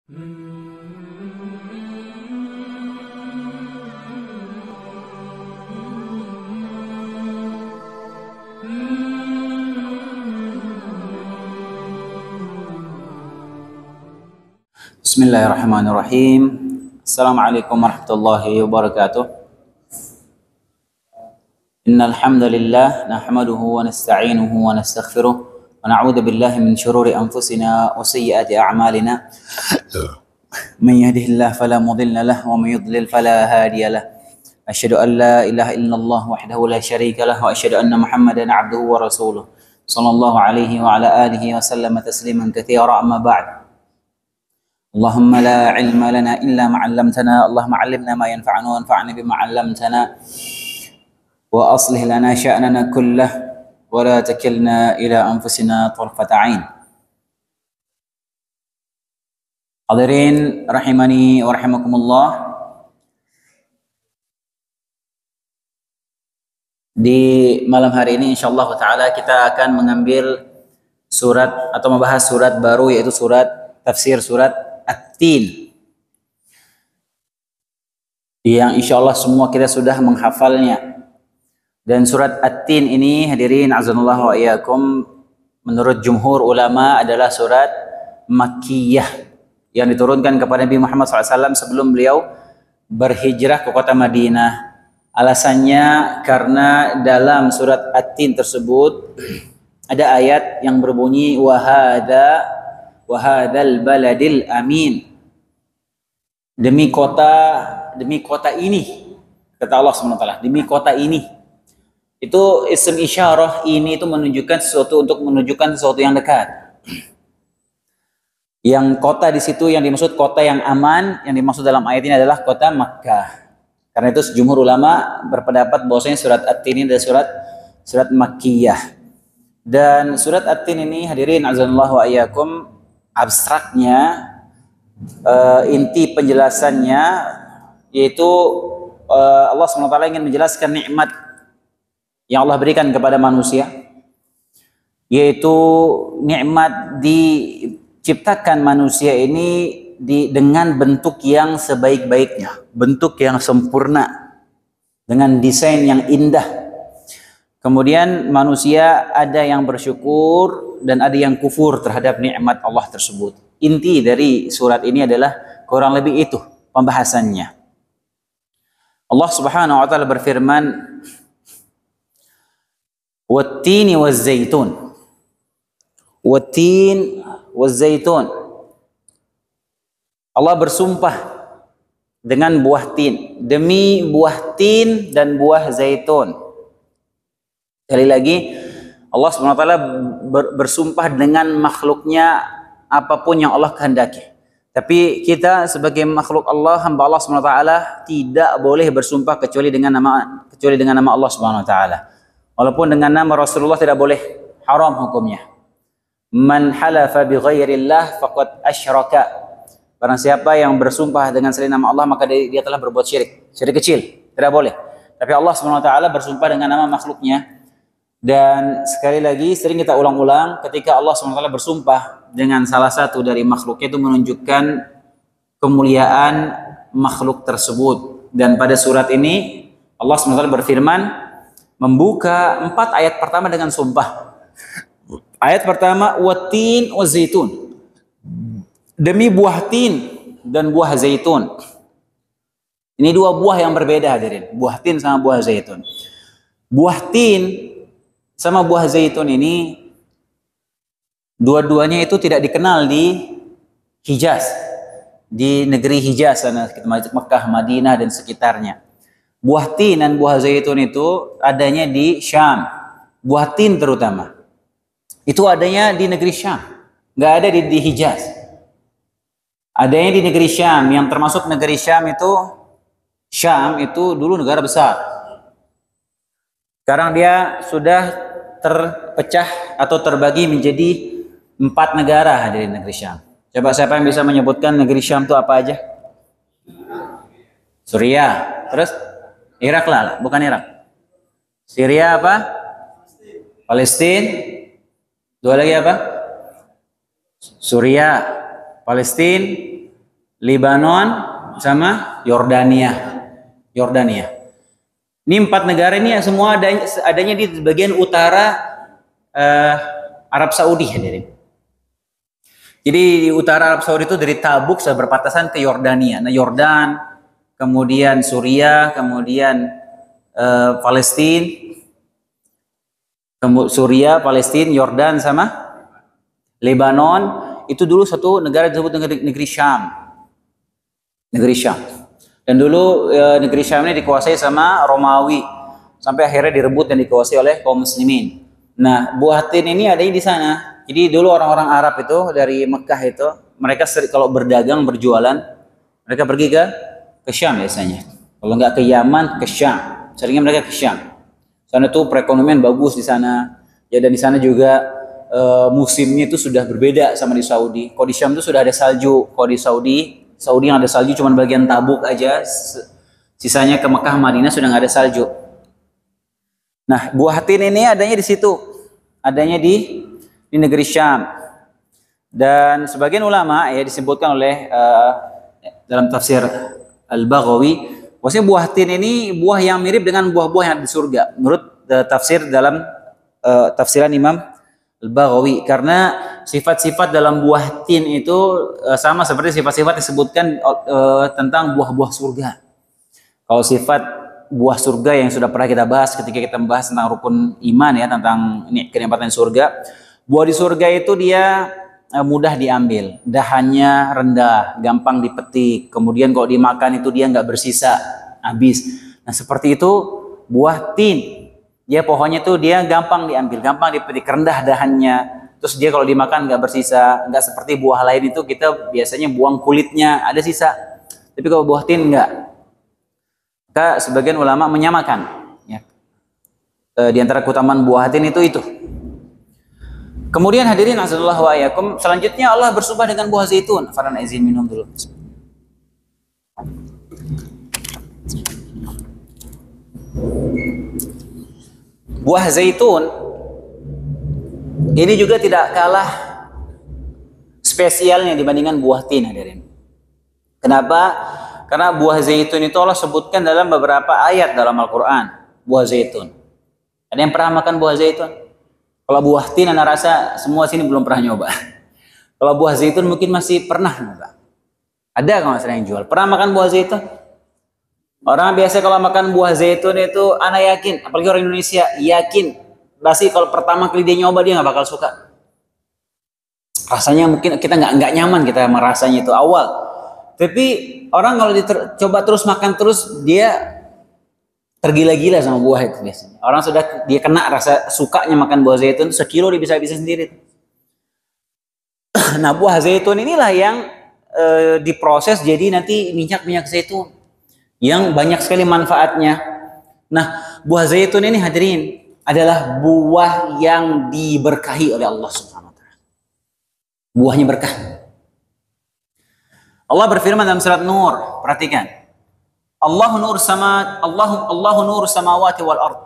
Bismillahirrahmanirrahim. Assalamualaikum warahmatullahi wabarakatuh. Innal hamdalillah nahmaduhu wa nasta'inuhu wa nastaghfiruh wa na'udzu billahi min shururi anfusina wa sayyiati a'malina. Man yahdihillahu fala mudilla lahu wa man yudlil fala hadiya lahu. Asyhadu an la ilaha illallah wahdahu la syarika lahu wa asyhadu anna Muhammadan 'abduhu wa rasuluh. Sallallahu alaihi wa ala alihi wa sallama tasliman katsira, amma ba'd. اللهم لا علم لنا إلا ما علمتنا اللهم علمنا ما ينفعنا وانفعنا بما علمتنا وأصلح لنا شأننا كله ولا تكلنا إلى أنفسنا طرفة عين. Hadirin rahimani wa rahimakumullah. Di malam hari ini insyaallah taala kita akan mengambil surat atau membahas surat baru, yaitu surat tafsir surat At-Tin, yang insya Allah semua kita sudah menghafalnya. Dan surat At-Tin ini, hadirin azanullah wa iyyakum, menurut jumhur ulama adalah surat Makkiyah yang diturunkan kepada Nabi Muhammad SAW sebelum beliau berhijrah ke kota Madinah. Alasannya karena dalam surat At-Tin tersebut ada ayat yang berbunyi wahadal baladil amin, demi kota ini, kata Allah SWT, demi kota ini. Itu isim isyarah, ini itu menunjukkan sesuatu, untuk menunjukkan sesuatu yang dekat. Yang kota di situ yang dimaksud kota yang aman, yang dimaksud dalam ayat ini adalah kota Makkah. Karena itu sejumhur ulama berpendapat bahwasanya surat At-Tin ini adalah surat Makkiyah. Dan surat At-Tin ini, hadirin azanullah wa iyyakum, abstraknya, inti penjelasannya yaitu Allah SWT ingin menjelaskan nikmat yang Allah berikan kepada manusia, yaitu nikmat diciptakan manusia ini dengan bentuk yang sebaik-baiknya, bentuk yang sempurna, dengan desain yang indah. Kemudian manusia ada yang bersyukur dan ada yang kufur terhadap nikmat Allah tersebut. Inti dari surat ini adalah kurang lebih itu pembahasannya. Allah Subhanahu wa taala berfirman, "Wat-tini waz-zaitun." Wat-tin waz-zaitun. Allah bersumpah dengan buah tin, demi buah tin dan buah zaitun. Sekali lagi, Allah SWT bersumpah dengan makhluknya, apapun yang Allah kehendaki. Tapi kita sebagai makhluk Allah, hamba Allah SWT, tidak boleh bersumpah kecuali dengan nama Allah SWT. Walaupun dengan nama Rasulullah tidak boleh, haram hukumnya. Man halafa bi ghairillah faqad asyraka. Barang siapa yang bersumpah dengan selain nama Allah, maka dia telah berbuat syirik. Syirik kecil, tidak boleh. Tapi Allah SWT bersumpah dengan nama makhluknya. Dan sekali lagi, sering kita ulang-ulang, ketika Allah SWT bersumpah dengan salah satu dari makhluknya, itu menunjukkan kemuliaan makhluk tersebut. Dan pada surat ini Allah SWT berfirman, membuka 4 ayat pertama dengan sumpah. Ayat pertama, watin wa zaitun, demi buah tin dan buah zaitun. Ini dua buah yang berbeda, hadirin. Buah tin sama buah zaitun. Buah tin sama buah zaitun ini dua-duanya itu tidak dikenal di Hijaz, di negeri Hijaz sana, Mekah, Madinah dan sekitarnya. Buah tin dan buah zaitun itu adanya di Syam. Buah tin terutama itu adanya di negeri Syam, nggak ada di Hijaz. Adanya di negeri Syam, yang termasuk negeri Syam itu dulu negara besar. Sekarang dia sudah terpecah atau terbagi menjadi 4 negara, hadirin, negeri Syam. Coba siapa yang bisa menyebutkan negeri Syam itu apa aja? Suriah, terus Irak lah, bukan Irak. Syria apa? Palestina. Dua lagi apa? Suriah, Palestina, Lebanon, sama Yordania. Yordania. Ini 4 negara ini semua adanya di bagian utara Arab Saudi, hadirin. Jadi di utara Arab Saudi itu dari Tabuk berbatasan ke Yordania. Nah, Yordan, kemudian Suriah, kemudian Palestina, Suriah, Palestina, Yordan sama Lebanon, itu dulu satu negara disebut negeri Syam. Negeri Syam. Dan dulu negeri Syam ini dikuasai sama Romawi sampai akhirnya direbut dan dikuasai oleh kaum muslimin. Nah, buah tin ini adanya di sana. Jadi dulu orang-orang Arab itu dari Mekah itu, mereka kalau berdagang, berjualan, mereka pergi ke Syam biasanya. Kalau nggak ke Yaman, ke Syam. Seringnya mereka ke Syam. Sana tuh perekonomian bagus di sana. Ya, dan di sana juga musimnya itu sudah berbeda sama di Saudi. Kalau di Syam itu sudah ada salju. Kalau di Saudi yang ada salju cuma bagian Tabuk aja. Sisanya ke Mekah, Madinah sudah nggak ada salju. Nah, buah tin ini adanya di situ. Adanya di negeri Syam. Dan sebagian ulama ya disebutkan oleh dalam tafsir Al-Baghawi, maksudnya buah tin ini buah yang mirip dengan buah-buah yang ada di surga menurut tafsir dalam tafsiran Imam Al-Baghawi, karena sifat-sifat dalam buah tin itu sama seperti sifat-sifat disebutkan tentang buah-buah surga. Kalau sifat buah surga yang sudah pernah kita bahas ketika kita membahas tentang rukun iman ya, tentang ini kenikmatan surga. Buah di surga itu dia mudah diambil, dahannya rendah, gampang dipetik, kemudian kalau dimakan itu dia nggak bersisa, habis. Nah, seperti itu buah tin. Dia pohonnya tuh dia gampang diambil, gampang dipetik, rendah dahannya. Terus dia kalau dimakan nggak bersisa, nggak seperti buah lain itu kita biasanya buang kulitnya, ada sisa. Tapi kalau buah tin nggak. Maka sebagian ulama menyamakan ya. Di antara keutamaan buah tin itu. Kemudian hadirin azallahu wa iyyakum, selanjutnya Allah bersumpah dengan buah zaitun. Farhan izin minum dulu. Buah zaitun ini juga tidak kalah spesialnya dibandingkan buah tin, hadirin. Kenapa? Karena buah zaitun itu Allah sebutkan dalam beberapa ayat dalam Al-Quran. Buah zaitun. Ada yang pernah makan buah zaitun? Kalau buah tin, anak rasa semua sini belum pernah nyoba. Kalau buah zaitun mungkin masih pernah nyoba. Ada kalau misalnya yang jual. Pernah makan buah zaitun? Orang biasa kalau makan buah zaitun itu, anak yakin, apalagi orang Indonesia, yakin. Pasti kalau pertama kali dia nyoba, dia nggak bakal suka. Rasanya mungkin kita nggak nyaman kita merasanya itu awal. Tapi orang kalau coba terus makan terus, dia tergila-gila sama buah itu biasanya. Orang sudah dia kena rasa sukanya makan buah zaitun, sekilo dia bisa sendiri. Nah, buah zaitun inilah yang diproses jadi nanti minyak zaitun yang banyak sekali manfaatnya. Nah, buah zaitun ini hadirin adalah buah yang diberkahi oleh Allah Subhanahu wa taala. Buahnya berkah. Allah berfirman dalam surat Nur, perhatikan. Allahu nur samawati wal ard.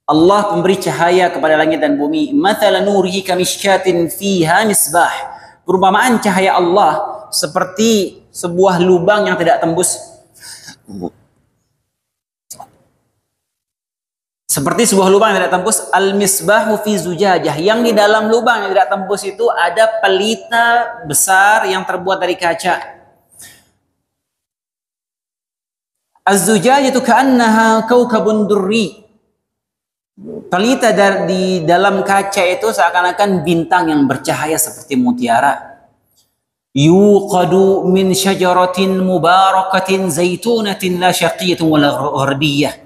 Allah pemberi cahaya kepada langit dan bumi. Mathala nurihi kamishkatin fiha misbah. Perumpamaan cahaya Allah seperti sebuah lubang yang tidak tembus. Seperti sebuah lubang yang tidak tembus, al-misbahu fi zujajah, yang di dalam lubang yang tidak tembus itu ada pelita besar yang terbuat dari kaca. Az-zujajah itu ka'annaha kaukabun durri. Pelita di dalam kaca itu seakan-akan bintang yang bercahaya seperti mutiara. Yuqadu min syajaratin mubarakatin zaitunatin la syarqiyatin wala gharbiyah.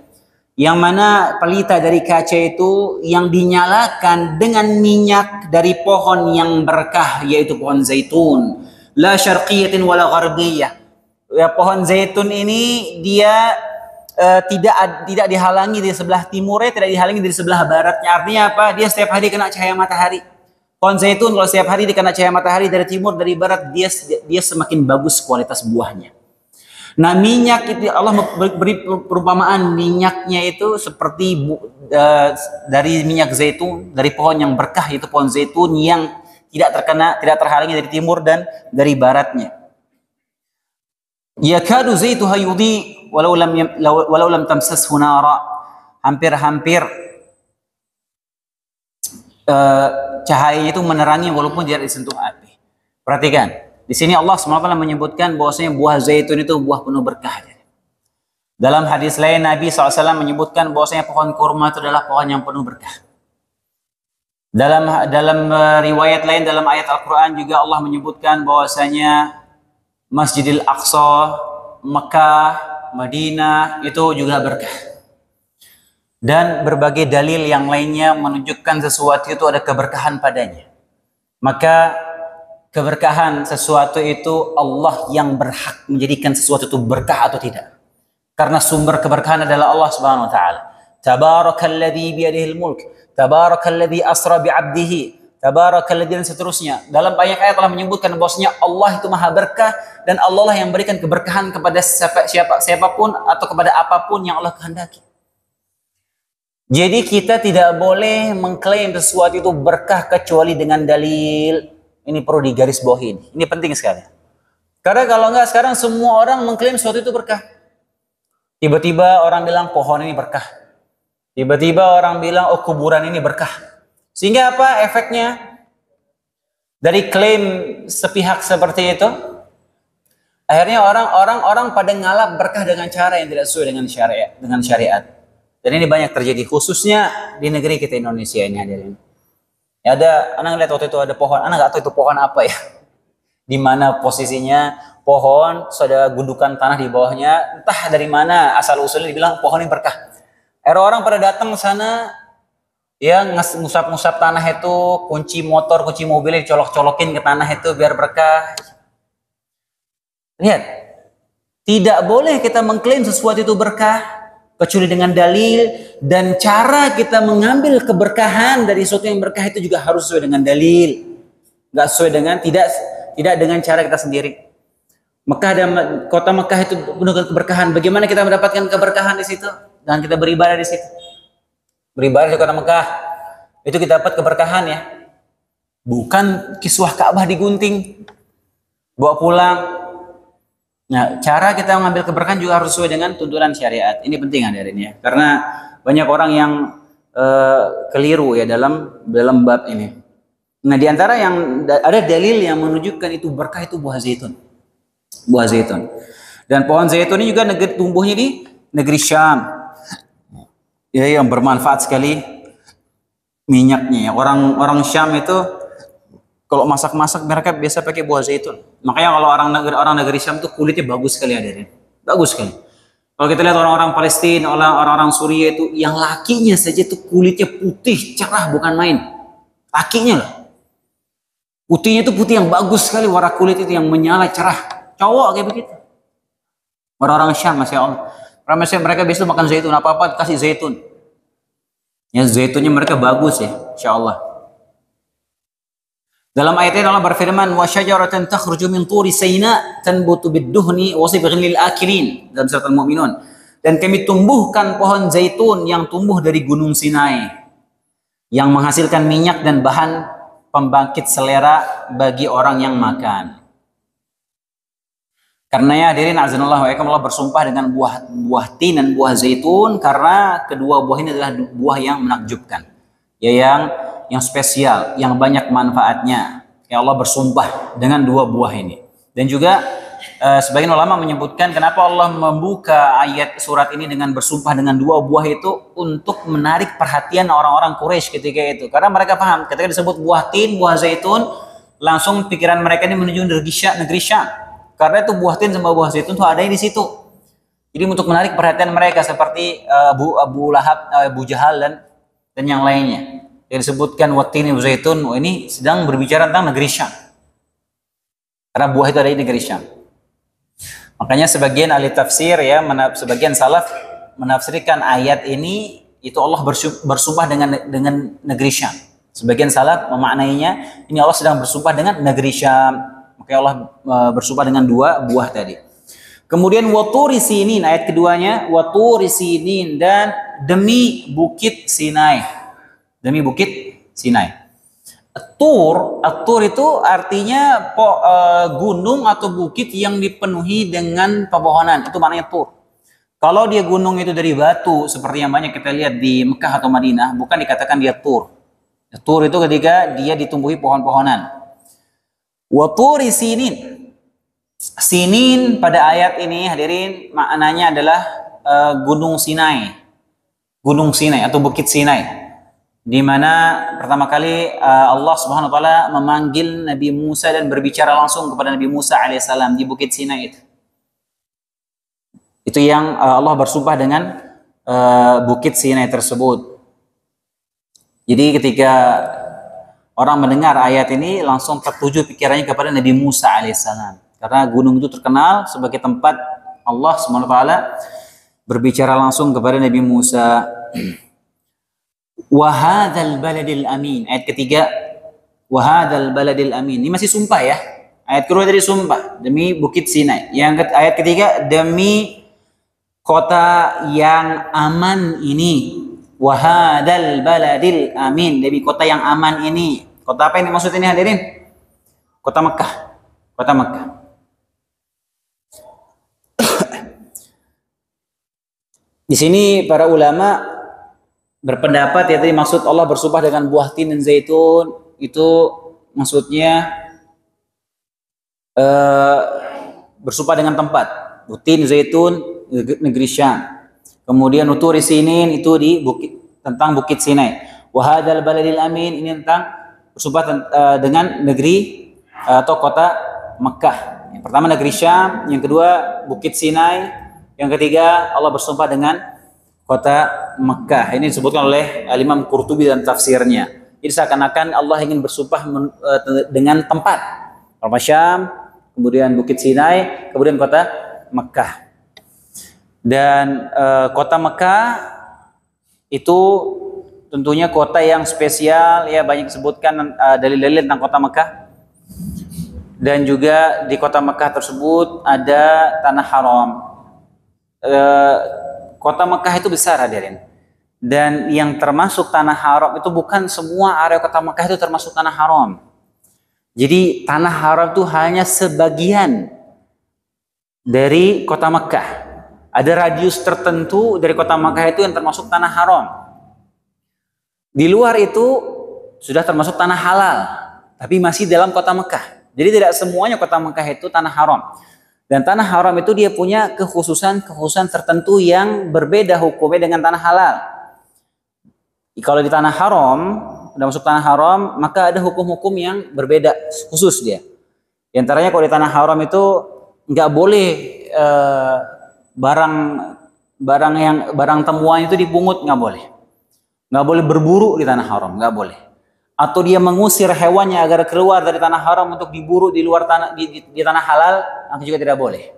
Yang mana pelita dari kaca itu yang dinyalakan dengan minyak dari pohon yang berkah, yaitu pohon zaitun. La syarqiyatin wala gharbiyah. Ya, pohon zaitun ini dia tidak dihalangi di sebelah timurnya, tidak dihalangi di sebelah baratnya. Artinya apa? Dia setiap hari kena cahaya matahari. Pohon zaitun kalau setiap hari dikena cahaya matahari dari timur, dari barat, dia semakin bagus kualitas buahnya. Nah, minyak itu Allah beri perumpamaan minyaknya itu seperti dari minyak zaitun, dari pohon yang berkah, itu pohon zaitun yang tidak terhalangi dari timur dan dari baratnya. yakadu zaituha yudhi walau lam tamsashu nara. Hampir-hampir cahaya itu menerangi walaupun tidak disentuh api. Perhatikan, di sini Allah SWT menyebutkan bahwasanya buah zaitun itu buah penuh berkah. Dalam hadis lain Nabi SAW menyebutkan bahwasanya pohon kurma itu adalah pohon yang penuh berkah. Dalam riwayat lain dalam ayat Al-Quran juga Allah menyebutkan bahwasanya Masjidil Aqsa, Mekah, Madinah itu juga berkah. Dan berbagai dalil yang lainnya menunjukkan sesuatu itu ada keberkahan padanya. Maka keberkahan sesuatu itu Allah yang berhak menjadikan sesuatu itu berkah atau tidak. Karena sumber keberkahan adalah Allah Subhanahu wa taala. Tabarakalladzi biyadihil mulk, tabarakalladzi asra bi'abdihi, tabarakalladzi dan seterusnya. Dalam ayat-ayat telah menyebutkan bahwasanya Allah itu maha berkah dan Allah lah yang berikan keberkahan kepada siapapun atau kepada apapun yang Allah kehendaki. Jadi kita tidak boleh mengklaim sesuatu itu berkah kecuali dengan dalil. Ini perlu digarisbawahi. Ini penting sekali. Karena kalau enggak sekarang semua orang mengklaim sesuatu itu berkah. Tiba-tiba orang bilang pohon ini berkah. Tiba-tiba orang bilang oh kuburan ini berkah. Sehingga apa efeknya? Dari klaim sepihak seperti itu, akhirnya orang pada ngalap berkah dengan cara yang tidak sesuai dengan syariat. Dan ini banyak terjadi khususnya di negeri kita Indonesia ini hadirin. Ya ada anak lihat waktu itu ada pohon, anak nggak tahu itu pohon apa ya. Di mana posisinya pohon, ada gundukan tanah di bawahnya, entah dari mana asal usulnya dibilang pohon ini berkah. Akhirnya orang pada datang ke sana, ya ngusap-ngusap tanah itu, kunci motor, kunci mobilnya dicolok-colokin ke tanah itu biar berkah. Lihat, tidak boleh kita mengklaim sesuatu itu berkah kecuali dengan dalil, dan cara kita mengambil keberkahan dari sesuatu yang berkah itu juga harus sesuai dengan dalil. Nggak sesuai dengan tidak dengan cara kita sendiri. Kota Mekah itu penuh keberkahan. Bagaimana kita mendapatkan keberkahan di situ? Dan kita beribadah di situ. Beribadah di Kota Mekah itu kita dapat keberkahan ya. Bukan kiswah Ka'bah digunting, bawa pulang. Nah, cara kita mengambil keberkahan juga harus sesuai dengan tuntunan syariat. Ini penting hadirin ya, karena banyak orang yang keliru ya dalam bab ini. Nah, diantara yang ada dalil yang menunjukkan itu berkah itu buah zaitun, buah zaitun. Dan pohon zaitun ini juga tumbuhnya di negeri Syam, ya yang bermanfaat sekali minyaknya. Orang Syam itu kalau masak-masak mereka biasa pakai buah zaitun. Makanya kalau orang negeri Syam itu kulitnya bagus sekali hadirin. Bagus sekali. Kalau kita lihat orang-orang Palestina, orang-orang Suriah itu yang lakinya saja itu kulitnya putih, cerah bukan main. Lakinya loh. Putihnya itu putih yang bagus sekali, warna kulit itu yang menyala cerah. Cowok kayak begitu. Orang-orang Syam, Masya Allah. Mereka biasa makan zaitun, apa-apa kasih zaitun. Ya zaitunnya mereka bagus ya, Insya Allah. Dalam ayat ini Allah berfirman, wa syajaratan takhruju min turi Saina tanbutu bid-duhni wa sibghil lil akilin, dalam surat Al-Mu'minun. Dan kami tumbuhkan pohon zaitun yang tumbuh dari gunung Sinai yang menghasilkan minyak dan bahan pembangkit selera bagi orang yang makan. Karena ya hadirin azanullah wa iyakum, Allah bersumpah dengan buah tin dan buah zaitun karena kedua buah ini adalah buah yang menakjubkan. Ya yang spesial, yang banyak manfaatnya. Ya Allah bersumpah dengan dua buah ini. Dan juga sebagian ulama menyebutkan kenapa Allah membuka ayat surat ini dengan bersumpah dengan dua buah itu untuk menarik perhatian orang-orang Quraisy ketika itu. Karena mereka paham ketika disebut buah tin, buah zaitun, langsung pikiran mereka ini menuju negeri Syam. Karena itu buah tin sama buah zaitun itu ada di situ. Jadi untuk menarik perhatian mereka seperti Abu Lahab, Abu Jahal dan yang lainnya. Yang disebutkan watini zaitun, ini sedang berbicara tentang negeri Syam. Karena buah itu ada di negeri Syam. Makanya sebagian ahli tafsir ya, sebagian salaf menafsirkan ayat ini itu Allah bersumpah dengan negeri Syam. Sebagian salaf memaknainya ini Allah sedang bersumpah dengan negeri Syam. Makanya Allah bersumpah dengan dua buah tadi. Kemudian waturi sinin, ayat keduanya waturi sinin, dan demi bukit Sinai. Demi bukit Sinai. Tur itu artinya gunung atau bukit yang dipenuhi dengan pepohonan. Itu maknanya tur. Kalau dia gunung itu dari batu, seperti yang banyak kita lihat di Mekah atau Madinah, bukan dikatakan dia tur. Tur itu ketika dia ditumbuhi pohon-pohonan. Wa turi sinin. Sinin pada ayat ini hadirin maknanya adalah Gunung Sinai. Gunung Sinai atau Bukit Sinai. Di mana pertama kali Allah Subhanahu wa taala memanggil Nabi Musa dan berbicara langsung kepada Nabi Musa alaihissalam di Bukit Sinai itu. Itu yang Allah bersumpah dengan Bukit Sinai tersebut. Jadi ketika orang mendengar ayat ini langsung tertuju pikirannya kepada Nabi Musa alaihissalam. Karena gunung itu terkenal sebagai tempat Allah Subhanahu wa taala berbicara langsung kepada Nabi Musa. Wa hadzal baladil amin. Ayat ketiga, wa hadzal baladil amin. Ini masih sumpah ya. Ayat kedua tadi sumpah demi Bukit Sinai. Ayat ketiga demi kota yang aman ini. Wa hadzal baladil amin. Demi kota yang aman ini. Kota apa ini maksud ini hadirin? Kota Mekah. Kota Mekah. Di sini para ulama berpendapat ya tadi maksud Allah bersumpah dengan buah tin dan zaitun itu maksudnya bersumpah dengan tempat. Tin, zaitun, negeri Syam. Kemudian uturi sinin itu di bukit tentang Bukit Sinai. Wa hadzal baladil amin ini tentang bersumpah dengan negeri atau kota Mekah. Yang pertama negeri Syam, yang kedua Bukit Sinai. Yang ketiga, Allah bersumpah dengan kota Mekah. Ini disebutkan oleh Imam Qurtubi dan tafsirnya. Jadi seakan-akan Allah ingin bersumpah dengan tempat. Kota Syam, kemudian Bukit Sinai, kemudian kota Mekah. Dan kota Mekah itu tentunya kota yang spesial. Ya banyak disebutkan dalil-dalil tentang kota Mekah. Dan juga di kota Mekah tersebut ada tanah haram. Kota Mekah itu besar hadirin. Dan yang termasuk tanah haram itu bukan semua area kota Mekah itu termasuk tanah haram. Jadi tanah haram itu hanya sebagian dari kota Mekah. Ada radius tertentu dari kota Mekah itu yang termasuk tanah haram. Di luar itu sudah termasuk tanah halal, tapi masih dalam kota Mekah. Jadi tidak semuanya kota Mekah itu tanah haram. Dan tanah haram itu dia punya kekhususan tertentu yang berbeda hukumnya dengan tanah halal. Kalau di tanah haram, udah masuk tanah haram, maka ada hukum-hukum yang berbeda khusus dia. Di antaranya kalau di tanah haram itu nggak boleh barang temuan itu dipungut, nggak boleh. Nggak boleh berburu di tanah haram, nggak boleh. Atau dia mengusir hewannya agar keluar dari tanah haram untuk diburu di luar tanah di tanah halal, maka juga tidak boleh.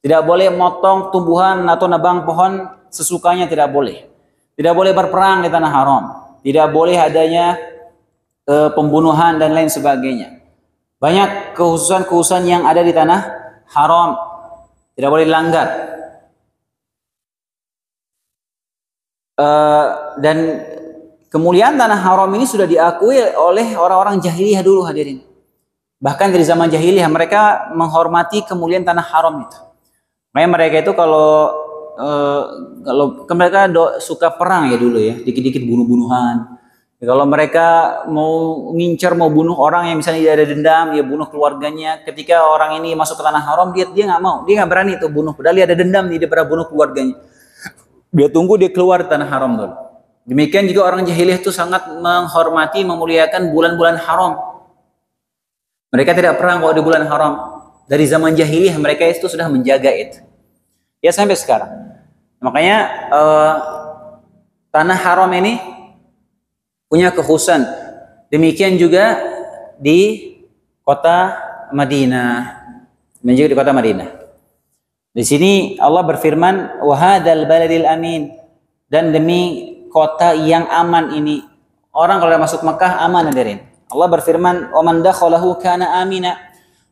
Tidak boleh motong tumbuhan atau nebang pohon sesukanya, tidak boleh. Tidak boleh berperang di tanah haram. Tidak boleh adanya pembunuhan dan lain sebagainya. Banyak kekhususan yang ada di tanah haram tidak boleh dilanggar. Dan kemuliaan tanah haram ini sudah diakui oleh orang-orang jahiliyah dulu hadirin. Bahkan dari zaman jahiliyah mereka menghormati kemuliaan tanah haram itu. Makanya mereka itu kalau mereka suka perang ya dulu ya, dikit-dikit bunuh-bunuhan. Ya, kalau mereka mau ngincar, mau bunuh orang yang misalnya dia ada dendam, dia bunuh keluarganya. Ketika orang ini masuk ke tanah haram, dia nggak mau, dia nggak berani itu bunuh. Padahal dia ada dendam, dia pernah bunuh keluarganya. Dia tunggu dia keluar di tanah haram dulu. Demikian juga orang jahiliyah itu sangat menghormati, memuliakan bulan-bulan haram. Mereka tidak perang kalau di bulan haram. Dari zaman jahiliyah mereka itu sudah menjaga itu. Ya sampai sekarang. Makanya tanah haram ini punya kekhususan. Demikian juga di kota Madinah. Menjadi di kota Madinah. Di sini Allah berfirman, wa hadzal baladil amin, dan demi kota yang aman ini. Orang kalau masuk Mekah aman hadirin. Allah berfirman, "Wa man dakhalahu kana amina."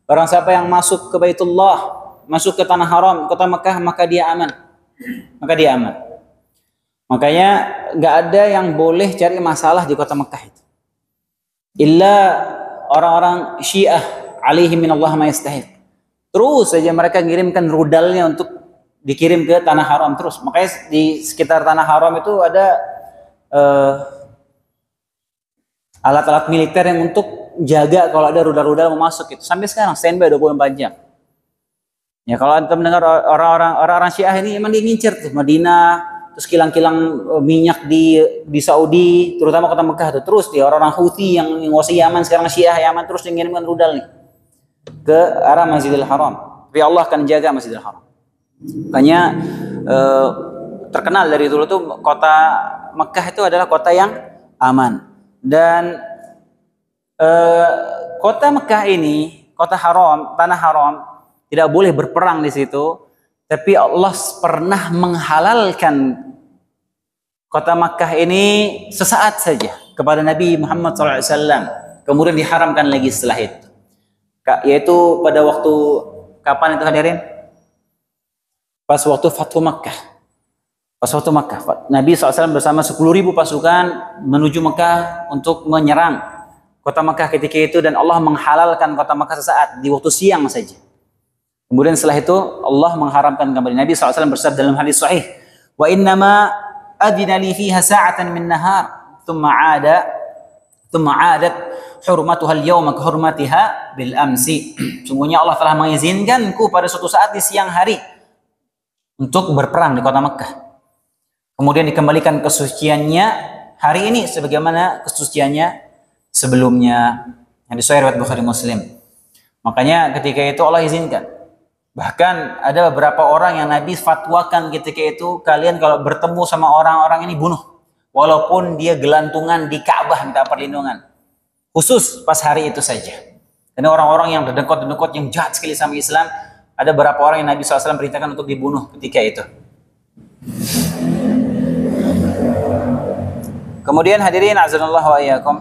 Barang siapa yang masuk ke Baitullah, masuk ke tanah haram, kota Mekah, maka dia aman. Maka dia aman. Makanya nggak ada yang boleh cari masalah di kota Mekah itu. illa orang-orang Syiah alaihi minallah ma yastahiq. Terus saja mereka ngirimkan rudalnya untuk dikirim ke tanah haram terus. Makanya di sekitar tanah haram itu ada alat-alat militer yang untuk jaga kalau ada rudal-rudal mau masuk itu. Sampai sekarang standby 24 jam. Ya kalau Anda mendengar orang-orang Syiah ini emang dia ngincer tuh Madinah, terus kilang-kilang minyak di Saudi, terutama kota Mekah tuh. Terus dia orang-orang Houthi yang nguasai Yaman sekarang, Syiah Yaman, terus mengirimkan rudal nih ke arah Masjidil Haram. Tapi Allah akan jaga Masjidil Haram. Makanya terkenal dari dulu tuh kota Mekah itu adalah kota yang aman. Dan kota Mekah ini, kota haram, tanah haram, tidak boleh berperang di situ. Tapi Allah pernah menghalalkan kota Makkah ini sesaat saja kepada Nabi Muhammad SAW. Kemudian diharamkan lagi setelah itu. Yaitu pada waktu, kapan itu hadirin? Pas waktu Fathu Makkah. Pas waktu Makkah. Nabi SAW bersama 10.000 pasukan menuju Makkah untuk menyerang kota Makkah ketika itu. Dan Allah menghalalkan kota Makkah sesaat, di waktu siang saja. Kemudian setelah itu Allah mengharamkan kembali. Nabi SAW bersabda dalam hadis sahih, wa innama adina li fiha sa'atan min nahar thumma adat hurmatuha al-yawma ka hurmatiha bil amsi. Sungguhnya Allah telah mengizinkanku pada suatu saat di siang hari untuk berperang di kota Mekah. Kemudian dikembalikan kesuciannya hari ini sebagaimana kesuciannya sebelumnya. Yang disahih riwayat Bukhari Muslim. Makanya ketika itu Allah izinkan. Bahkan ada beberapa orang yang Nabi fatwakan ketika itu, kalian kalau bertemu sama orang-orang ini bunuh. Walaupun dia gelantungan di Ka'bah minta perlindungan. Khusus pas hari itu saja. Karena orang-orang yang dendekot-dendekot yang jahat sekali sama Islam, ada beberapa orang yang Nabi SAW perintahkan untuk dibunuh ketika itu. Kemudian hadirin azanallahu wa iyyakum.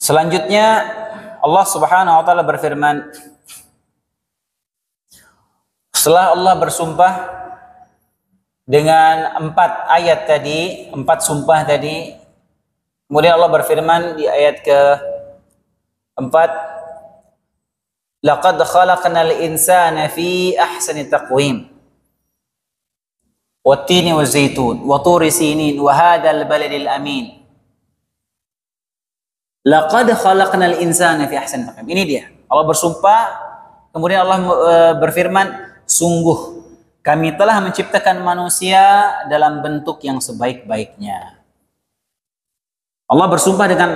Selanjutnya Allah Subhanahu wa taala berfirman, setelah Allah bersumpah dengan 4 ayat tadi, 4 sumpah tadi, kemudian Allah berfirman di ayat ke-4, laqad khalaqnal insana fi ahsani taqwim wat-tini waz-zaitun wa turi sinin wa hadzal baladil amin. Laqad khalaqnal insana fi ahsani taqwim. Ini dia. Allah bersumpah, kemudian Allah berfirman, sungguh kami telah menciptakan manusia dalam bentuk yang sebaik-baiknya. Allah bersumpah dengan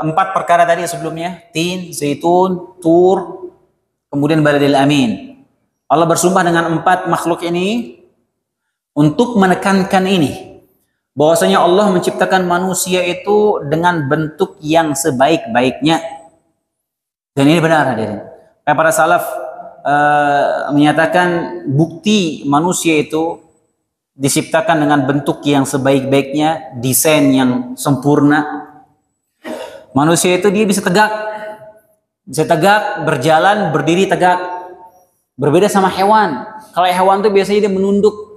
4 perkara tadi sebelumnya, tin, zaitun, tur, kemudian baladil amin. Allah bersumpah dengan 4 makhluk ini untuk menekankan ini. Bahwasanya Allah menciptakan manusia itu dengan bentuk yang sebaik-baiknya. Dan ini benar hadirin. Kayak para salaf menyatakan bukti manusia itu diciptakan dengan bentuk yang sebaik-baiknya, desain yang sempurna. Manusia itu dia bisa tegak, berjalan, berdiri tegak. Berbeda sama hewan. Kalau hewan itu biasanya dia menunduk.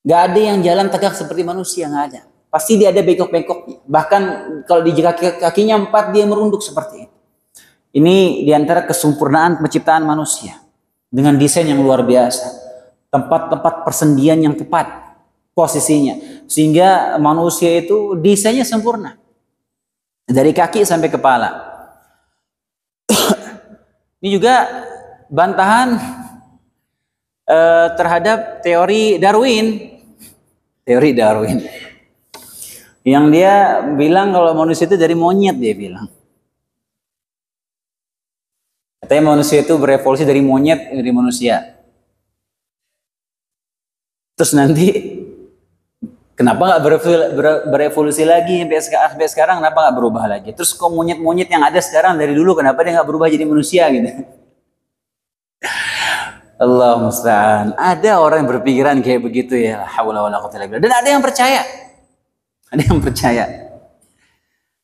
Gak ada yang jalan tegak seperti manusia, gak ada. Pasti dia ada bengkok-bengkoknya. Bahkan kalau di kakinya 4 dia merunduk seperti itu. Ini diantara kesempurnaan penciptaan manusia. Dengan desain yang luar biasa. Tempat-tempat persendian yang tepat posisinya. Sehingga manusia itu desainnya sempurna. Dari kaki sampai kepala. Ini juga bantahan terhadap teori Darwin. Teori Darwin. Yang dia bilang kalau manusia itu dari monyet, dia bilang. Katanya manusia itu berevolusi dari monyet, dari manusia. Terus nanti kenapa nggak berevolusi lagi sampai sekarang, kenapa nggak berubah lagi? Terus kok monyet-monyet yang ada sekarang dari dulu kenapa dia nggak berubah jadi manusia gitu? Allah musta'an. Ada orang yang berpikiran kayak begitu ya. Haula wala quwwata illa billah. Dan ada yang percaya. Ada yang percaya.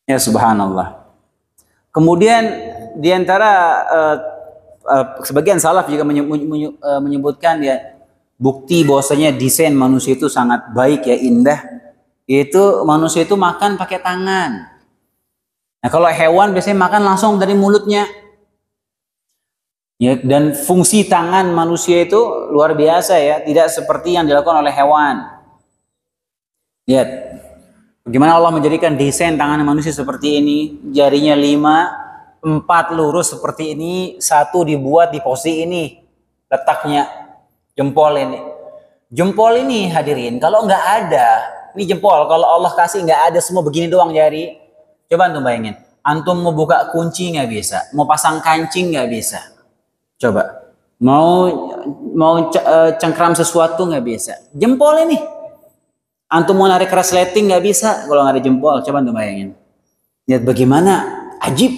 Ya subhanallah. Kemudian di antara sebagian salaf juga menyebutkan ya bukti bahwasanya desain manusia itu sangat baik ya, indah, yaitu manusia itu makan pakai tangan. Nah, kalau hewan biasanya makan langsung dari mulutnya. Ya, dan fungsi tangan manusia itu luar biasa ya, tidak seperti yang dilakukan oleh hewan. Lihat, bagaimana Allah menjadikan desain tangan manusia seperti ini, jarinya 5, 4 lurus seperti ini, 1 dibuat di posisi ini, letaknya jempol ini. Jempol ini hadirin, kalau nggak ada, ini jempol, kalau Allah kasih nggak ada semua begini doang jari, coba antum bayangin, antum mau buka kunci nggak bisa, mau pasang kancing nggak bisa. Coba, mau cengkram sesuatu nggak bisa. Jempol ini, antum mau narik resleting nggak bisa kalau nggak ada jempol. Coba antum bayangin. Lihat bagaimana ajib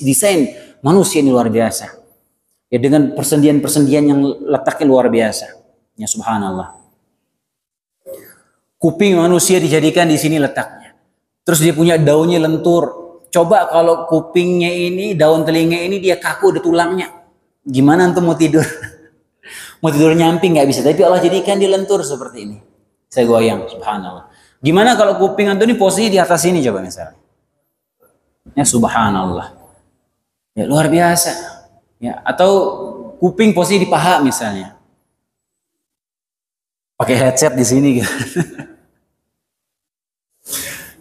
desain manusia ini luar biasa. Ya dengan persendian-persendian yang letaknya luar biasa. Ya subhanallah. Kuping manusia dijadikan di sini letaknya. Terus dia punya daunnya lentur. Coba kalau kupingnya ini, daun telinga ini dia kaku ada tulangnya. Gimana antum mau tidur? Mau tidur nyamping nggak bisa, tapi Allah jadikan dia lentur seperti ini. Saya goyang, subhanallah. Gimana kalau kuping antum ini posisi di atas ini coba misalnya? Ya subhanallah. Ya luar biasa. Ya, atau kuping posisi di paha misalnya. Pakai headset di sini gitu.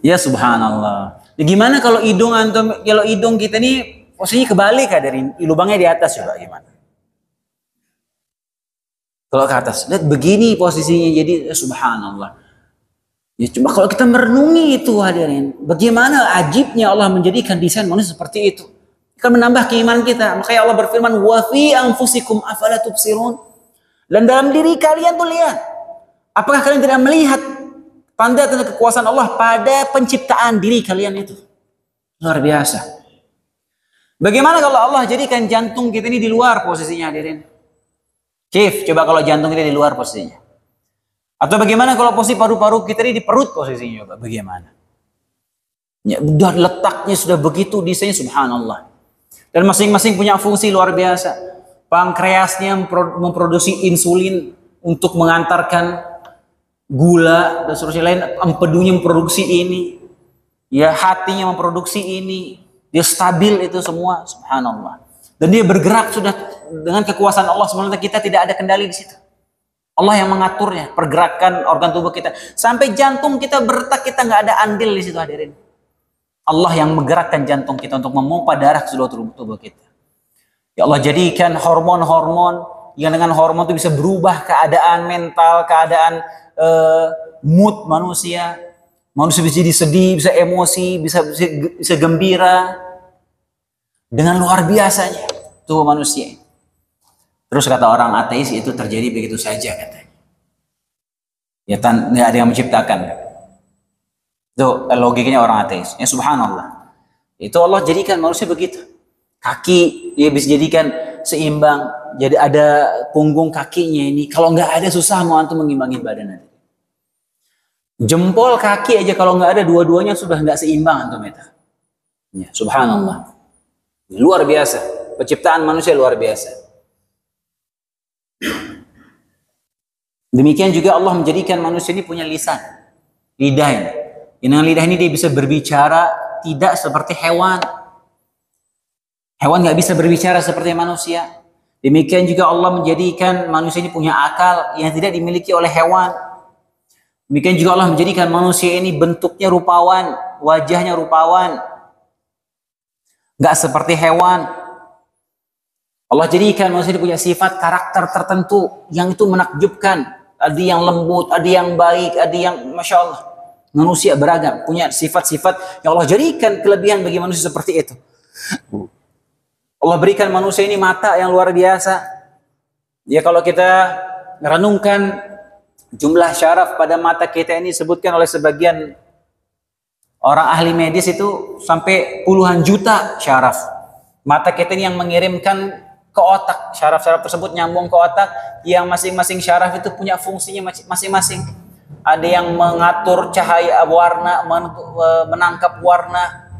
Ya subhanallah. Ya, gimana kalau hidung antum, kalau hidung kita ini posisinya kebalik dari lubangnya di atas coba gimana? Kalau ke atas, lihat begini posisinya jadi subhanallah. Ya coba kalau kita merenungi itu hadirin, bagaimana ajibnya Allah menjadikan desain manusia seperti itu. Akan menambah keimanan kita. Makanya Allah berfirman, "Wa fi anfusikum afala tubsirun." Dan dalam diri kalian tuh lihat. Apakah kalian tidak melihat tanda-tanda kekuasaan Allah pada penciptaan diri kalian itu? Luar biasa. Bagaimana kalau Allah jadikan jantung kita ini di luar posisinya hadirin? Kif, coba kalau jantung kita di luar posisinya. Atau bagaimana kalau posisi paru-paru kita ini di perut posisinya? Coba bagaimana? Ya, udah letaknya sudah begitu desainnya subhanallah. Dan masing-masing punya fungsi luar biasa. Pankreasnya memproduksi insulin untuk mengantarkan gula dan seterusnya lain. Empedunya memproduksi ini. Ya, hatinya memproduksi ini. Dia stabil itu semua, subhanallah. Dan dia bergerak sudah dengan kekuasaan Allah SWT, kita tidak ada kendali di situ. Allah yang mengaturnya, pergerakan organ tubuh kita. Sampai jantung kita berdetak, kita nggak ada andil di situ hadirin. Allah yang menggerakkan jantung kita untuk memompa darah ke seluruh tubuh kita. Ya Allah jadikan hormon-hormon yang dengan hormon itu bisa berubah keadaan mental, keadaan mood manusia. Manusia bisa jadi sedih, bisa emosi, bisa gembira. Dengan luar biasanya tubuh manusia. Terus kata orang ateis itu terjadi begitu saja katanya. Ya nggak ada yang menciptakan. Itu logikanya orang ateis. Ya subhanallah. Itu Allah jadikan manusia begitu. Kaki dia bisa jadikan seimbang. Jadi ada punggung kakinya ini. Kalau nggak ada susah mau antum mengimbangi badan nanti. Jempol kaki aja kalau nggak ada dua-duanya sudah nggak seimbang antum itu. Ya, subhanallah. Luar biasa. Penciptaan manusia luar biasa. Demikian juga Allah menjadikan manusia ini punya lisan. Lidah ini. Dengan lidah ini dia bisa berbicara tidak seperti hewan. Hewan nggak bisa berbicara seperti manusia. Demikian juga Allah menjadikan manusia ini punya akal yang tidak dimiliki oleh hewan. Demikian juga Allah menjadikan manusia ini bentuknya rupawan, wajahnya rupawan. Nggak seperti hewan. Allah jadikan manusia ini punya sifat karakter tertentu yang itu menakjubkan. Ada yang lembut, ada yang baik, ada yang Masya Allah. Manusia beragam, punya sifat-sifat yang Allah jadikan kelebihan bagi manusia seperti itu. Allah berikan manusia ini mata yang luar biasa. Ya kalau kita renungkan jumlah syaraf pada mata kita ini disebutkan oleh sebagian orang ahli medis itu sampai puluhan juta syaraf. Mata kita ini yang mengirimkan ke otak. Syaraf-syaraf tersebut nyambung ke otak. Yang masing-masing syaraf itu punya fungsinya masing-masing. Ada yang mengatur cahaya warna, menangkap warna,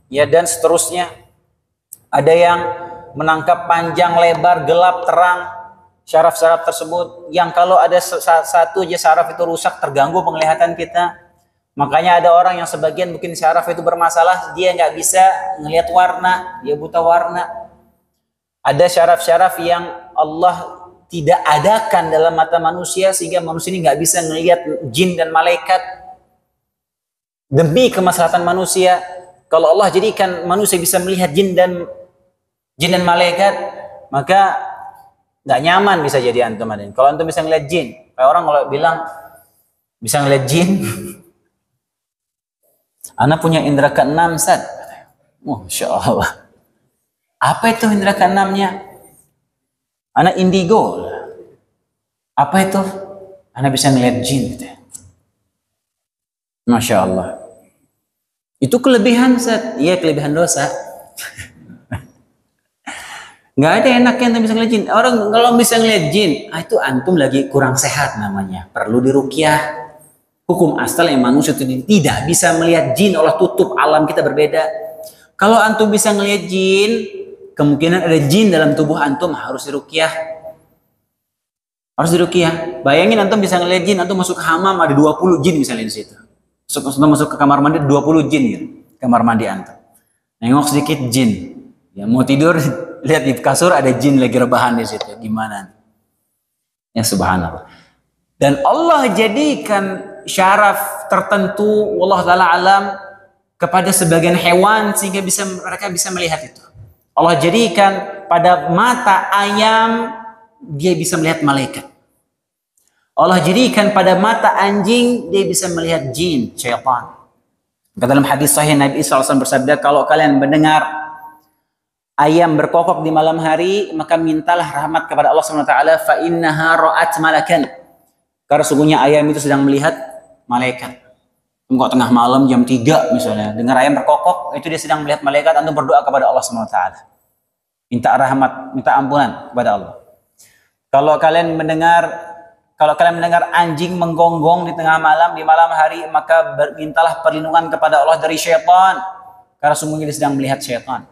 ya dan seterusnya. Ada yang menangkap panjang, lebar, gelap, terang, syaraf-syaraf tersebut. Yang kalau ada satu aja syaraf itu rusak, terganggu penglihatan kita. Makanya ada orang yang sebagian mungkin syaraf itu bermasalah, dia nggak bisa ngelihat warna, dia buta warna. Ada syaraf-syaraf yang Allah tidak adakan dalam mata manusia sehingga manusia ini nggak bisa melihat jin dan malaikat. Demi kemaslahatan manusia, kalau Allah jadikan manusia bisa melihat jin dan malaikat, maka nggak nyaman bisa jadi antum ada. Kalau antum bisa ngelihat jin, kayak orang kalau bilang bisa ngelihat jin, ana punya indera keenam, Ustaz. Masya Allah. Apa itu indera keenamnya? Ana indigo. Apa itu? Ana bisa ngelihat jin. Gitu. Masya Allah. Itu kelebihan, Ustaz. Iya, kelebihan dosa. Nggak ada enaknya antum bisa ngeliat jin. Orang kalau bisa ngeliat jin, itu antum lagi kurang sehat namanya. Perlu diruqyah. Hukum asal yang manusia itu tidak bisa melihat jin, Allah tutup, alam kita berbeda. Kalau antum bisa ngeliat jin, kemungkinan ada jin dalam tubuh antum, harus diruqyah. Harus diruqyah. Bayangin antum bisa ngeliat jin, antum masuk ke hamam ada 20 jin misalnya di situ. Masuk ke kamar mandi 20 jin gitu. Kamar mandi antum. Nengok sedikit jin. Ya mau tidur lihat di kasur ada jin lagi rebahan di situ. Gimana? Ya subhanallah. Dan Allah jadikan syaraf tertentu wallahu taala alam kepada sebagian hewan sehingga mereka bisa melihat itu. Allah jadikan pada mata ayam dia bisa melihat malaikat. Allah jadikan pada mata anjing dia bisa melihat jin, syaitan. Dalam hadis sahih Nabi SAW bersabda, kalau kalian mendengar ayam berkokok di malam hari, maka mintalah rahmat kepada Allah SWT. Fa innaha ra'at malakan. Karena sungguhnya ayam itu sedang melihat malaikat. Kalau tengah malam jam 3 misalnya, dengar ayam berkokok, itu dia sedang melihat malaikat, antum berdoa kepada Allah SWT. Minta rahmat, minta ampunan kepada Allah. Kalau kalian mendengar anjing menggonggong di tengah malam, di malam hari, maka mintalah perlindungan kepada Allah dari syaitan. Karena sungguhnya dia sedang melihat syaitan.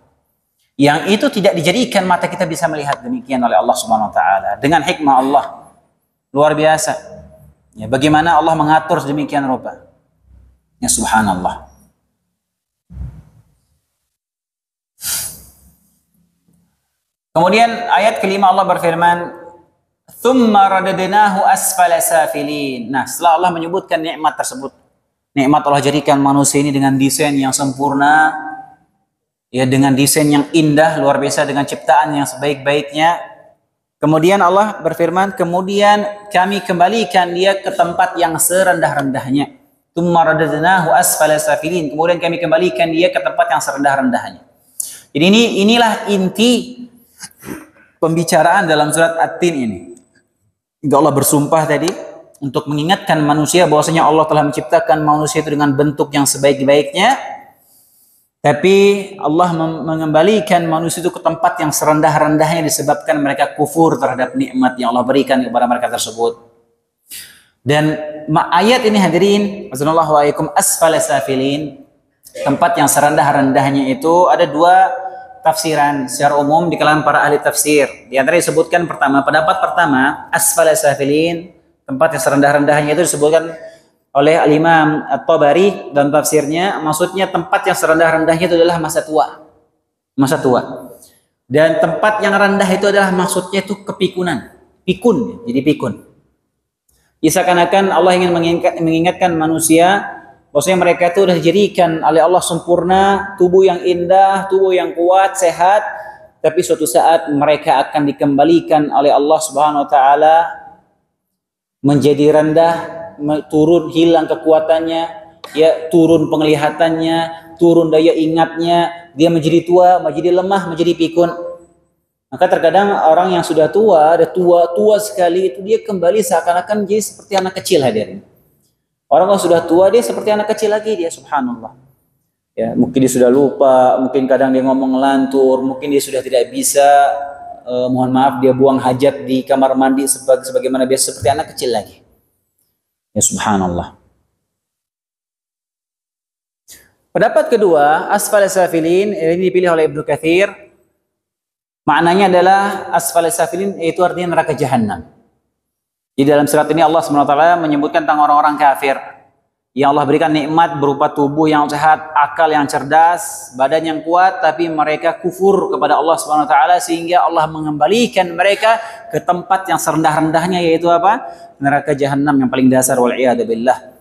Yang itu tidak dijadikan mata kita bisa melihat demikian oleh Allah Subhanahu wa taala. Dengan hikmah Allah. Luar biasa. Ya, bagaimana Allah mengatur sedemikian rupa. Ya subhanallah. Kemudian ayat kelima Allah berfirman, "Tsumma radadnahu asfala safilin." Nah, setelah Allah menyebutkan nikmat tersebut, nikmat Allah jadikan manusia ini dengan desain yang sempurna, ya dengan desain yang indah, luar biasa, dengan ciptaan yang sebaik-baiknya. Kemudian Allah berfirman, kemudian kami kembalikan dia ke tempat yang serendah-rendahnya. Tsumma radadnahu asfala safilin. Kemudian kami kembalikan dia ke tempat yang serendah-rendahnya. Jadi inilah inti pembicaraan dalam surat At-Tin ini. Allah bersumpah tadi untuk mengingatkan manusia bahwasanya Allah telah menciptakan manusia itu dengan bentuk yang sebaik-baiknya. Tapi Allah mengembalikan manusia itu ke tempat yang serendah-rendahnya disebabkan mereka kufur terhadap nikmat yang Allah berikan kepada mereka tersebut. Dan ayat ini hadirin, azanallahu alaikum, asfala safilin, tempat yang serendah-rendahnya itu ada dua tafsiran secara umum di kalangan para ahli tafsir. Di antara disebutkan pertama, pendapat pertama, asfala safilin, tempat yang serendah-rendahnya itu disebutkan oleh Al-Imam At-Tabari dan tafsirnya, maksudnya tempat yang serendah-rendahnya itu adalah masa tua. Masa tua. Dan tempat yang rendah itu adalah maksudnya itu kepikunan. Pikun, jadi pikun. Seakan-akan Allah ingin mengingatkan manusia bahwasanya mereka itu sudah dijadikan oleh Allah sempurna, tubuh yang indah, tubuh yang kuat, sehat, tapi suatu saat mereka akan dikembalikan oleh Allah Subhanahu wa taala menjadi rendah, turun, hilang kekuatannya, ya turun penglihatannya, turun daya ingatnya, dia menjadi tua, menjadi lemah, menjadi pikun. Maka terkadang orang yang sudah tua, ada tua sekali, itu dia kembali seakan-akan jadi seperti anak kecil hadirin. Orang yang sudah tua dia seperti anak kecil lagi dia, subhanallah. Ya, mungkin dia sudah lupa, mungkin kadang dia ngomong ngelantur, mungkin dia sudah tidak bisa, mohon maaf, dia buang hajat di kamar mandi sebagaimana biasa, seperti anak kecil lagi. Ya subhanallah. Pendapat kedua, asfal safilin, ini dipilih oleh Ibnu Katsir. Maknanya adalah asfalis safilin, yaitu artinya neraka jahanam. Di dalam surat ini Allah SWT menyebutkan tentang orang-orang kafir yang Allah berikan nikmat berupa tubuh yang sehat, akal yang cerdas, badan yang kuat, tapi mereka kufur kepada Allah SWT sehingga Allah mengembalikan mereka ke tempat yang serendah-rendahnya, yaitu apa? Neraka jahanam yang paling dasar, wal iyad billah.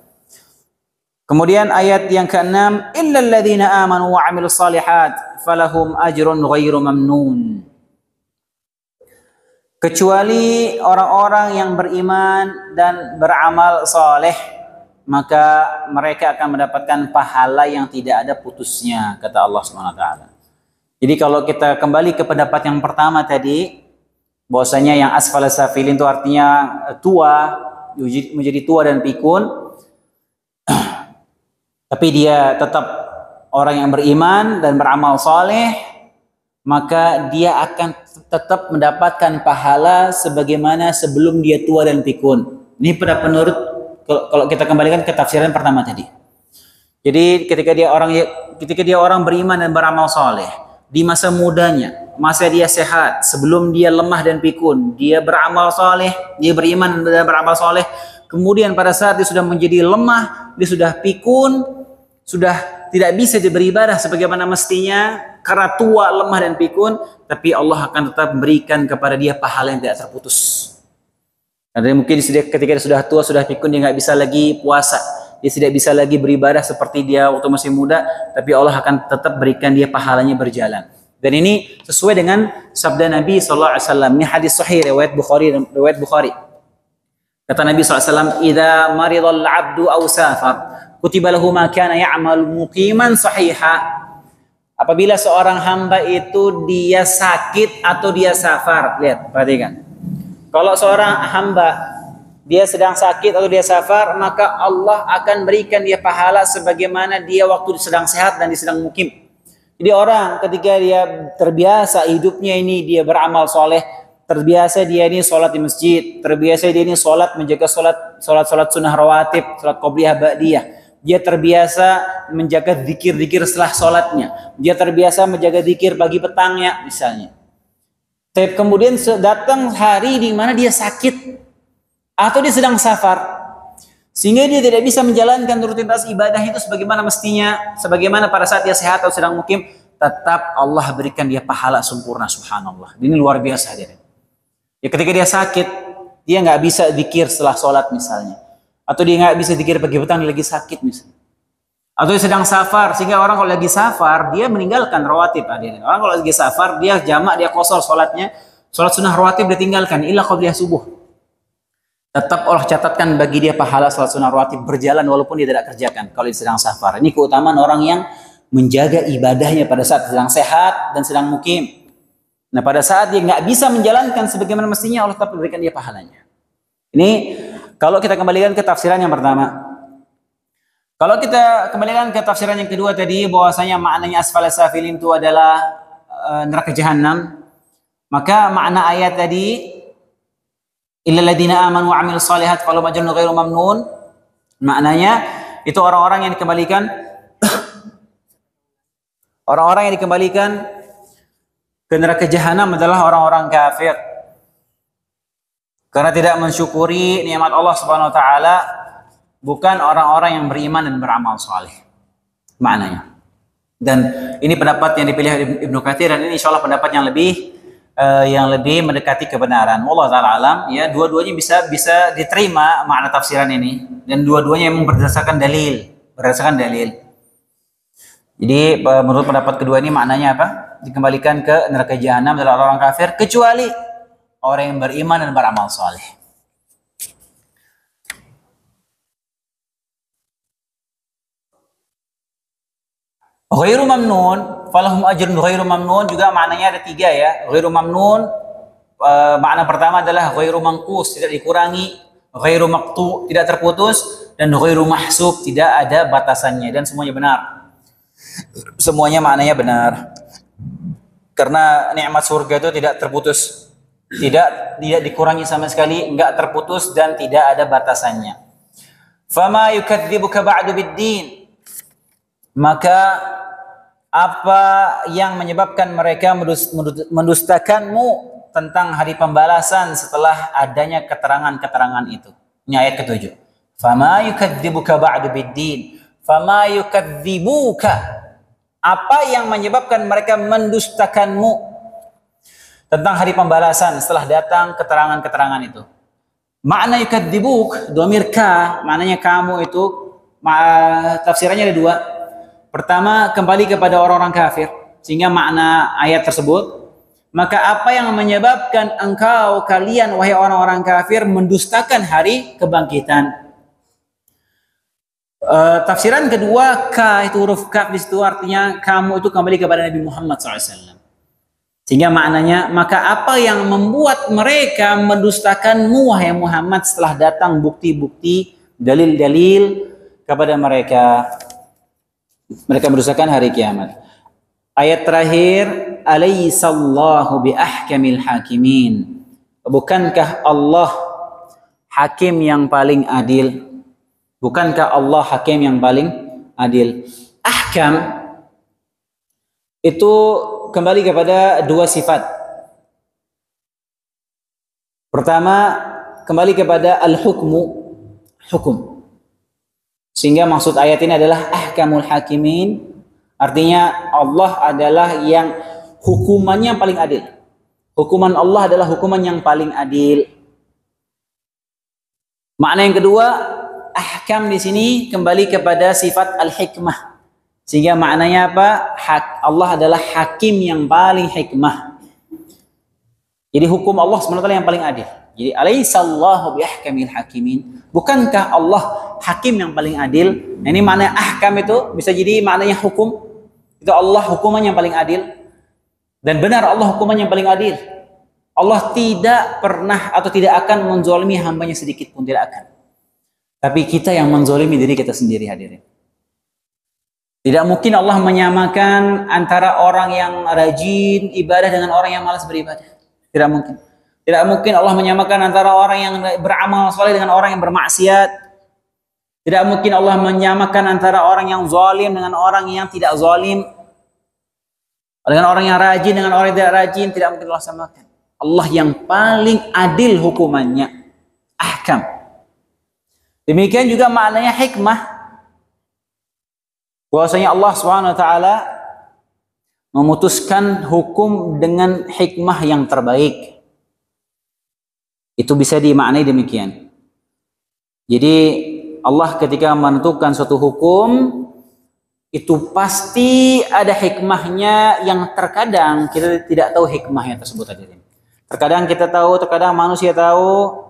Kemudian ayat yang ke-6, illal ladzina amanu wa 'amilus shalihat falahum ajrun ghairu mamnun. Kecuali orang-orang yang beriman dan beramal saleh, maka mereka akan mendapatkan pahala yang tidak ada putusnya, kata Allah SWT. Jadi kalau kita kembali ke pendapat yang pertama tadi, bahwasanya yang asfal safilin itu artinya tua, menjadi tua dan pikun, tapi dia tetap orang yang beriman dan beramal saleh, maka dia akan tetap mendapatkan pahala sebagaimana sebelum dia tua dan pikun. Ini pendapat menurut, kalau kita kembalikan ke tafsiran pertama tadi. Jadi ketika dia orang beriman dan beramal saleh di masa mudanya, masa dia sehat, sebelum dia lemah dan pikun, dia beramal saleh, dia beriman dan beramal saleh. Kemudian pada saat dia sudah menjadi lemah, dia sudah pikun, sudah tidak bisa beribadah sebagaimana mestinya karena tua, lemah dan pikun, tapi Allah akan tetap memberikan kepada dia pahala yang tidak terputus. Karena mungkin ketika dia sudah tua, sudah pikun, dia nggak bisa lagi puasa, dia tidak bisa lagi beribadah seperti dia waktu masih muda, tapi Allah akan tetap berikan dia pahalanya berjalan. Dan ini sesuai dengan sabda Nabi SAW. Ini hadis sahih riwayat Bukhari. Kata Nabi SAW, "Idza maridal 'abdu aw safar, kutiba lahu ma kana ya'mal muqiman sahiha." Apabila seorang hamba itu dia sakit atau dia safar, lihat, perhatikan. Kalau seorang hamba dia sedang sakit atau dia safar, maka Allah akan berikan dia pahala sebagaimana dia waktu sedang sehat dan dia sedang mukim. Jadi orang ketika dia terbiasa hidupnya ini dia beramal soleh, terbiasa dia ini sholat di masjid, terbiasa dia ini sholat menjaga sholat sunnah rawatib, sholat qobliyah ba'diyah. Dia terbiasa menjaga zikir-zikir setelah sholatnya. Dia terbiasa menjaga zikir pagi petangnya misalnya. Tapi kemudian datang hari di mana dia sakit atau dia sedang safar, sehingga dia tidak bisa menjalankan rutinitas ibadah itu sebagaimana mestinya, sebagaimana pada saat dia sehat atau sedang mukim, tetap Allah berikan dia pahala sempurna, subhanallah. Ini luar biasa dia. Ya, ketika dia sakit, dia nggak bisa zikir setelah sholat misalnya. Atau dia nggak bisa zikir pagi petang, dia lagi sakit misalnya. Atau dia sedang safar, sehingga orang kalau lagi safar dia meninggalkan rawatib. Orang kalau lagi safar dia jamak, dia qashar sholatnya, sholat sunnah rawatib dia tinggalkan illa qabliyah subuh. Tetap Allah catatkan bagi dia pahala sholat sunnah rawatib berjalan walaupun dia tidak kerjakan kalau dia sedang safar. Ini keutamaan orang yang menjaga ibadahnya pada saat sedang sehat dan sedang mukim. Nah, pada saat dia nggak bisa menjalankan sebagaimana mestinya, Allah tetap memberikan dia pahalanya. Ini kalau kita kembalikan ke tafsiran yang pertama. Kalau kita kembalikan ke tafsiran yang kedua tadi, bahwasanya maknanya asfal safilin itu adalah neraka jahanam, maka makna ayat tadi illal ladzina amanu wa 'amilus shalihat falahum ajrun ghairu mamnun, maknanya itu orang-orang yang dikembalikan orang-orang yang dikembalikan ke neraka jahanam adalah orang-orang kafir karena tidak mensyukuri nikmat Allah Subhanahu wa taala, bukan orang-orang yang beriman dan beramal saleh. Maknanya. Dan ini pendapat yang dipilih Ibnu Katsir, dan ini insyaallah pendapat yang lebih mendekati kebenaran. Wallahu taala alam, ya, dua-duanya bisa diterima makna tafsiran ini, dan dua-duanya memang berdasarkan dalil. Jadi menurut pendapat kedua ini maknanya apa? Dikembalikan ke neraka jahanam adalah orang kafir kecuali orang yang beriman dan beramal saleh. Ghairu mamnun, falahum ajrun ghairu mamnun juga maknanya ada tiga, ya. Ghairu mamnun, makna pertama adalah ghairu mangkus, tidak dikurangi, ghairu maqtu, tidak terputus, dan ghairu mahsub, tidak ada batasannya, dan semuanya benar. Semuanya maknanya benar. Karena nikmat surga itu tidak terputus, tidak dikurangi sama sekali, enggak terputus, dan tidak ada batasannya. Fama yukadzibuka ba'du biddin, maka Apa yang menyebabkan mereka mendustakanmu tentang hari pembalasan setelah adanya keterangan-keterangan itu? Ini ayat ke-7. Fama yukadzibuka ba'du biddin. Fama yukadzibuka. Apa yang menyebabkan mereka mendustakanmu tentang hari pembalasan setelah datang keterangan-keterangan itu? Makna yukadzibuk, dhamir ka, maknanya kamu itu, tafsirannya ada dua. Pertama, kembali kepada orang-orang kafir, sehingga makna ayat tersebut, maka apa yang menyebabkan kalian wahai orang-orang kafir mendustakan hari kebangkitan? Tafsiran kedua, ka itu huruf kaf di situ artinya kamu itu kembali kepada Nabi Muhammad SAW. Sehingga maknanya, maka apa yang membuat mereka mendustakanmu wahai Muhammad setelah datang bukti-bukti, dalil-dalil kepada mereka? Mereka mendustakan hari kiamat. Ayat terakhir, alaysallahu bi ahkamil hakimin. Bukankah Allah hakim yang paling adil? Bukankah Allah hakim yang paling adil? Ahkam itu kembali kepada dua sifat. Pertama, kembali kepada al-hukmu, hukum. Sehingga maksud ayat ini adalah ahkamul hakimin, artinya Allah adalah yang hukumannya yang paling adil. Hukuman Allah adalah hukuman yang paling adil. Makna yang kedua, ahkam di sini kembali kepada sifat al-hikmah. Sehingga maknanya apa? Allah adalah hakim yang paling hikmah. Jadi hukum Allah SWT yang paling adil. Jadi alaysallahu biahkamil hakimin. Bukankah Allah hakim yang paling adil? Nah, ini makna ahkam itu bisa jadi maknanya hukum. Itu Allah hukuman yang paling adil. Dan benar Allah hukuman yang paling adil. Allah tidak pernah atau tidak akan menzalimi hambanya sedikit pun, tidak akan. Tapi kita yang menzalimi diri kita sendiri, hadirin. Tidak mungkin Allah menyamakan antara orang yang rajin ibadah dengan orang yang malas beribadah. Tidak mungkin. Tidak mungkin Allah menyamakan antara orang yang beramal saleh dengan orang yang bermaksiat. Tidak mungkin Allah menyamakan antara orang yang zalim dengan orang yang tidak zalim. Dengan orang yang rajin dengan orang yang tidak rajin, tidak mungkin Allah samakan. Allah yang paling adil hukumannya. Ahkam. Demikian juga maknanya hikmah. Bahwasanya Allah SWT memutuskan hukum dengan hikmah yang terbaik. Itu bisa dimaknai demikian. Jadi Allah ketika menentukan suatu hukum, itu pasti ada hikmahnya yang terkadang kita tidak tahu hikmahnya tersebut hadirin. Terkadang kita tahu, terkadang manusia tahu,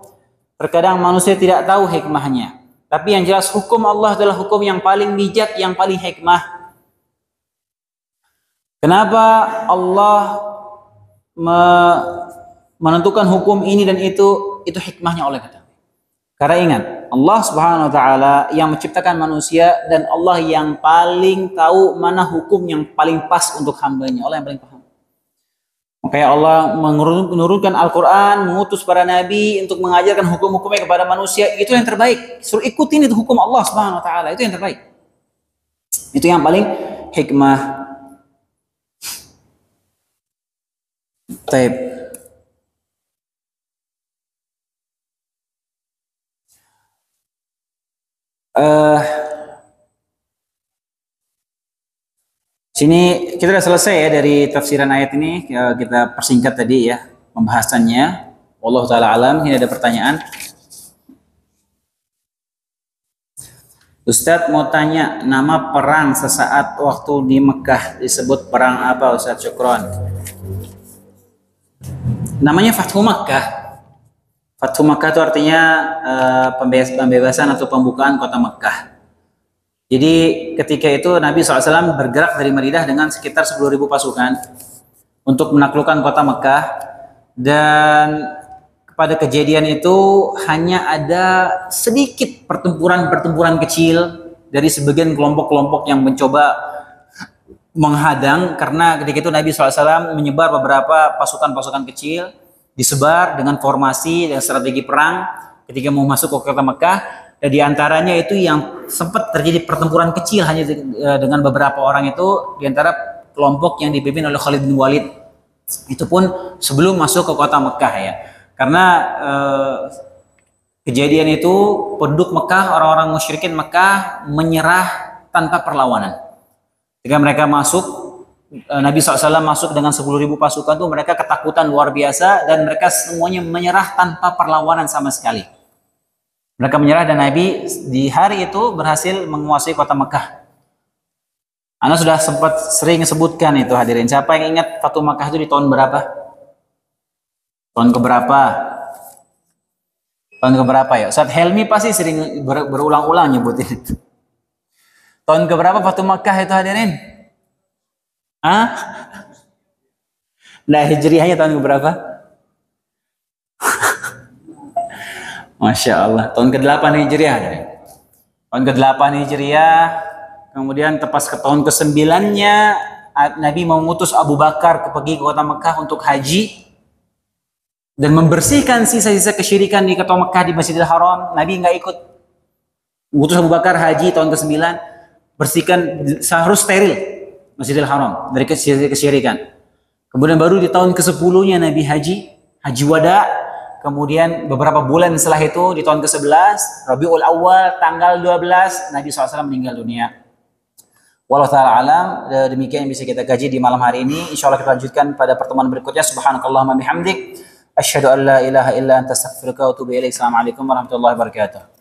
terkadang manusia tidak tahu hikmahnya. Tapi yang jelas hukum Allah adalah hukum yang paling bijak, yang paling hikmah. Kenapa Allah menentukan hukum ini dan itu hikmahnya oleh kita. Karena ingat, Allah Subhanahu wa taala yang menciptakan manusia dan Allah yang paling tahu mana hukum yang paling pas untuk hambanya. Allah yang paling paham. Makanya Allah menurunkan Al-Quran, mengutus para nabi untuk mengajarkan hukum-hukumnya kepada manusia. Itu yang terbaik. Suruh ikutin itu hukum Allah Subhanahu wa taala, itu yang terbaik. Itu yang paling hikmah. Baik. Sini kita sudah selesai ya dari tafsiran ayat ini. Kita persingkat tadi ya pembahasannya. Wallahu taala alam. Ini ada pertanyaan. Ustadz mau tanya, nama perang sesaat waktu di Mekah disebut perang apa Ustadz? Syukron. Namanya Fathu Makkah. Fathu Makkah itu artinya pembebasan atau pembukaan kota Mekah. Jadi ketika itu Nabi SAW bergerak dari Madinah dengan sekitar 10.000 pasukan untuk menaklukkan kota Mekah. Dan pada kejadian itu hanya ada sedikit pertempuran kecil dari sebagian kelompok-kelompok yang mencoba menghadang. Karena ketika itu Nabi SAW menyebar beberapa pasukan-pasukan kecil, disebar dengan formasi dan strategi perang ketika mau masuk ke kota Mekah. Dan diantaranya itu yang sempat terjadi pertempuran kecil hanya dengan beberapa orang itu, diantara kelompok yang dipimpin oleh Khalid bin Walid. Itu pun sebelum masuk ke kota Mekah ya. Karena kejadian itu penduduk Mekah, orang-orang musyrikin Mekah menyerah tanpa perlawanan. Ketika mereka masuk, Nabi SAW masuk dengan 10.000 pasukan itu, mereka ketakutan luar biasa dan mereka semuanya menyerah tanpa perlawanan sama sekali. Mereka menyerah dan Nabi di hari itu berhasil menguasai kota Mekah. Anda sudah sempat sering sebutkan itu hadirin. Siapa yang ingat Fatu Mekah itu di tahun berapa? Tahun keberapa? Tahun keberapa ya? Ustaz Helmi pasti sering berulang-ulang nyebutin itu. Tahun keberapa Fatu Mekah itu hadirin? Hah? Nah, Hijriahnya tahun keberapa? Masya Allah, tahun ke-8 Hijriah. Tahun ke-8 Hijriah, kemudian tepas ke tahun ke-9-nya, Nabi mengutus Abu Bakar pergi ke kota Mekah untuk haji dan membersihkan sisa-sisa kesyirikan di kota Mekah di Masjidil Haram. Nabi nggak ikut. Mengutus Abu Bakar haji tahun ke-9, bersihkan, harus steril Masjidil Haram dari kesyirikan. Kemudian baru di tahun ke-10-nya Nabi haji wada. Kemudian beberapa bulan setelah itu di tahun ke-11 Rabiul Awal tanggal 12 Nabi SAW meninggal dunia. Wallahu ta'ala alam. Demikian yang bisa kita kaji di malam hari ini. Insyaallah kita lanjutkan pada pertemuan berikutnya. Subhanakallahumma bihamdik asyhadu an la ilaha illa anta astaghfiruka wa atubu ilaik. Assalamualaikum warahmatullahi wabarakatuh.